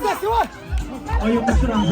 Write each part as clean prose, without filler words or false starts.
Ayo berserang.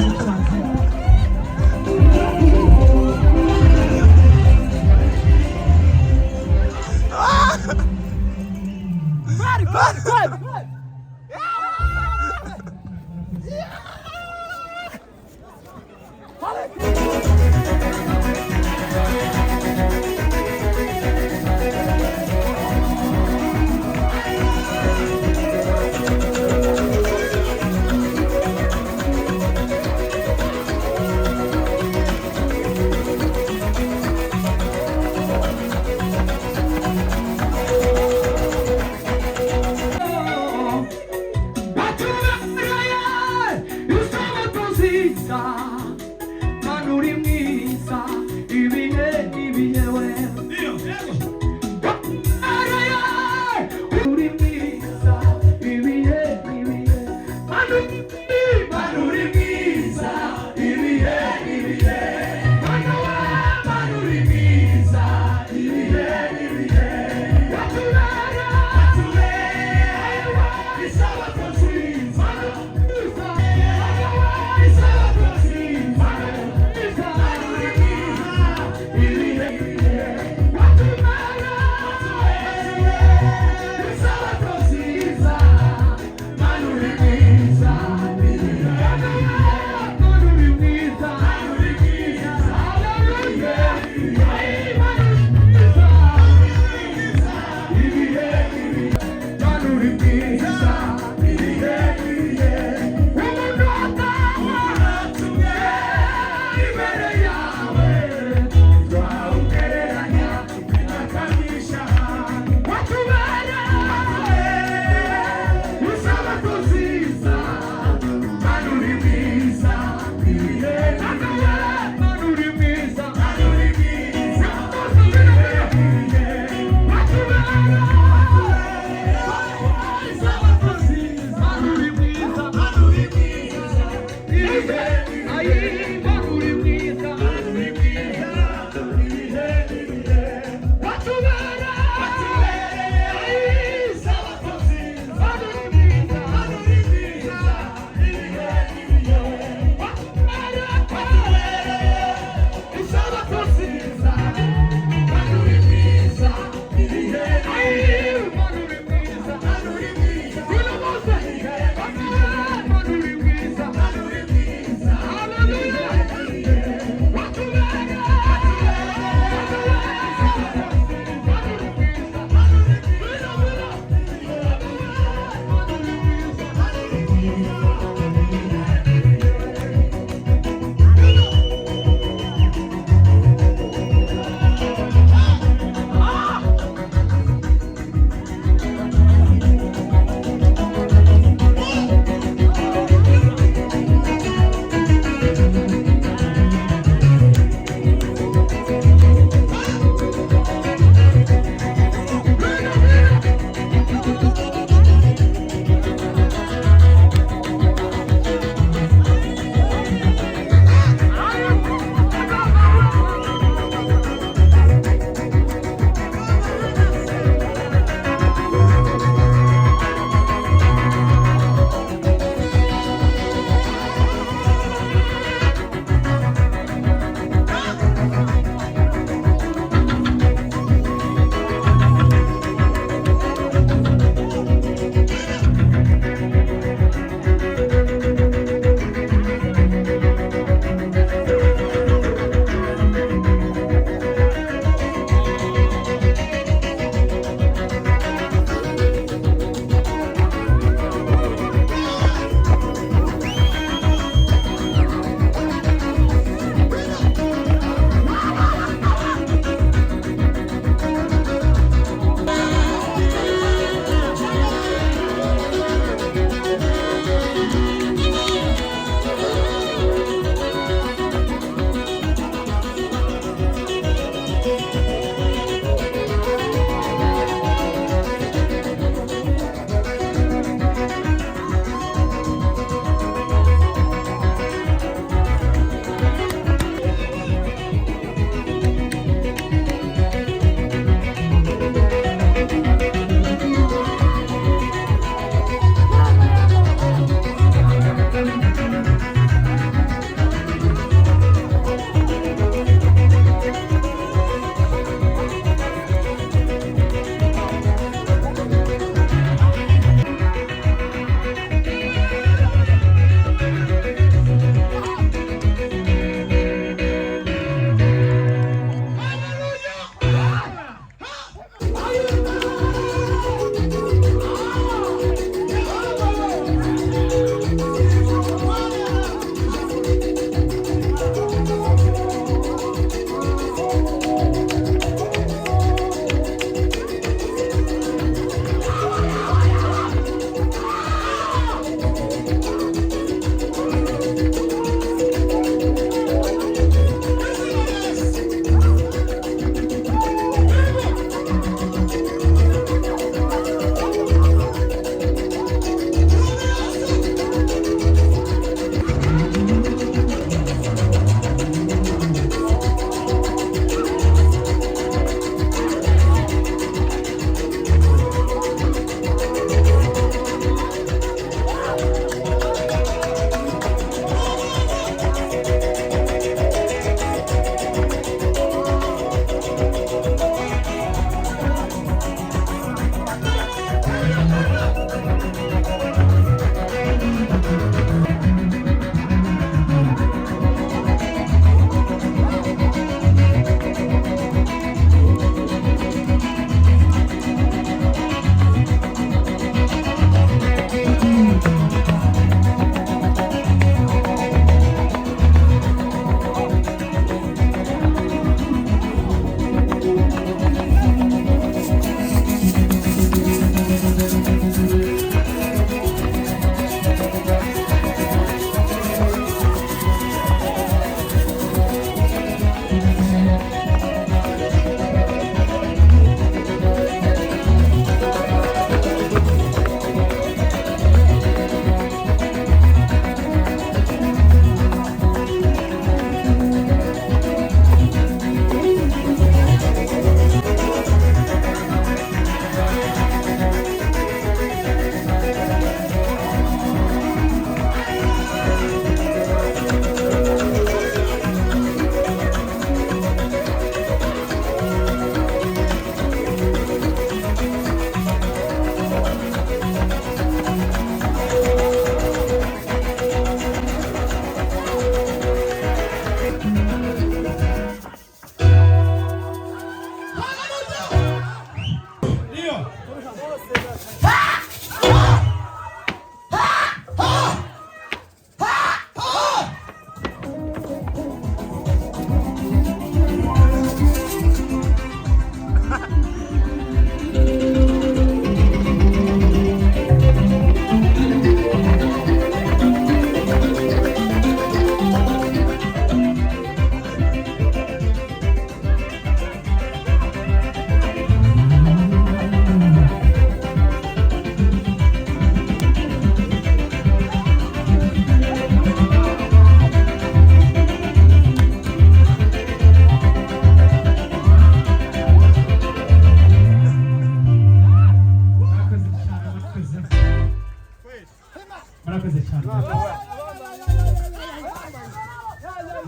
murakoze cyane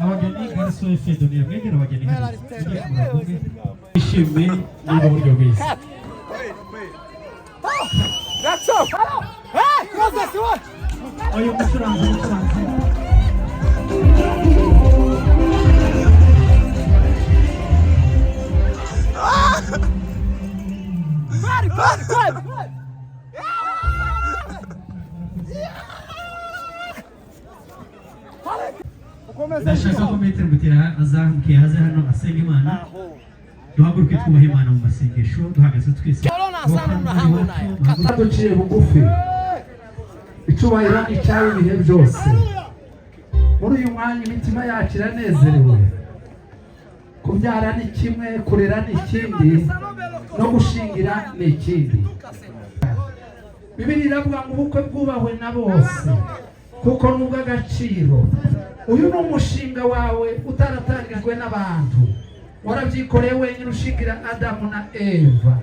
abageni garso efedo ni mwegera abageni ishimwe n'ubwo buryo bwiza. That's up. Hey, what's this one? Oyo mucuranzi ndashaka ko Metero Butera azamuke haze hano asenga Imana duhaguruke twubaha Imana mu masengesho duhagaze twese duciye bugufi icubahiro icyawe ibihe byose. Muri uyu mwanya imitima yacu iranezerewe. Kubyara ni kimwe, kurera ni ikindi, no gushingira ni ikindi. Bibiliya iravuga ngo ubukwe bwubahwe na bose kuko nubwo agaciro. Uyu ni umushinga wawe utaratangijwe n'abantu, warabyikoreye wenyine ushingira Adamu na Eva.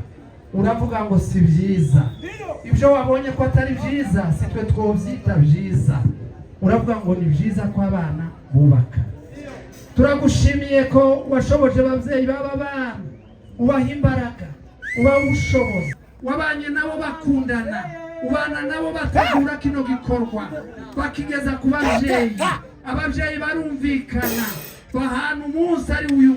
Uravuga ngo si byiza, ibyo wabonye ko atari byiza si twe twobyita byiza. Uravuga ngo ni byiza ko abana bubaka. Turagushimiye ko washoboje ababyeyi baba bana, ubaha imbaraga, ubaha ubushobozi, wabanye nabo bakundana, ubana nabo bategura kino gikorwa bakigeza ku babyeyi. Ababyeyi barumvikana bahana umunsi ari uyu